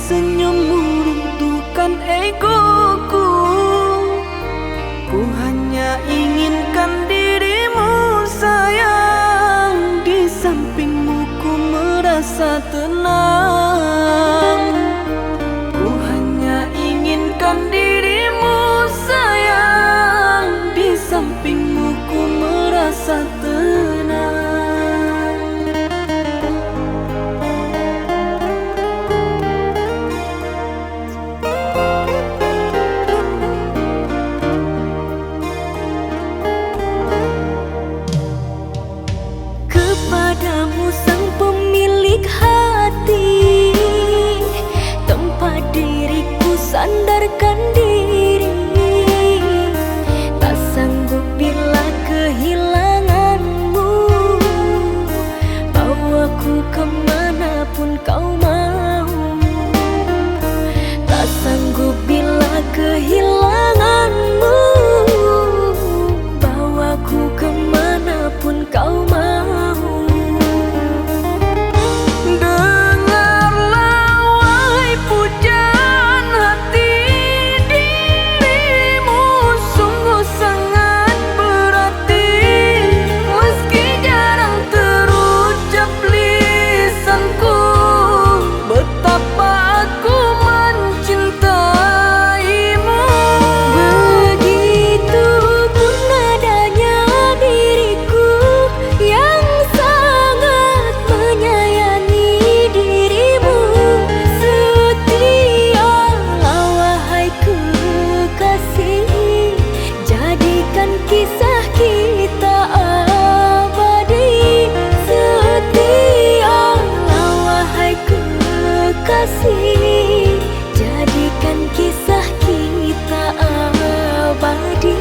Senyummu runtuhkan egoku. Ku hanya inginkan dirimu sayang. Di sampingmu ku merasa tenang. Ku hanya inginkan dirimu sayang. Di sampingmu ku merasa tenang. Kepadamu sang pemilik hati, tempat diriku sandarkan diri. Tak sanggup bila kehilanganmu, bawaku kemanapun kau mau. Tak sanggup bila kehilanganmu, bawaku kemanapun kau mau. Kisah kita abadi, setialah wahai kekasih. Jadikan kisah kita abadi.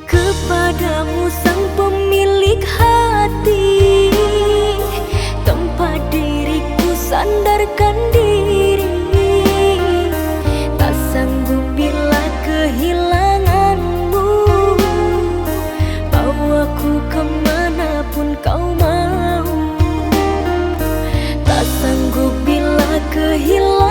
Kepadamu sang pemilik hati, tempat diriku sandarkan diri. Tak sanggup bila kehilanganmu, bawaku kemanapun kau mau. Tak sanggup bila kehilanganmu,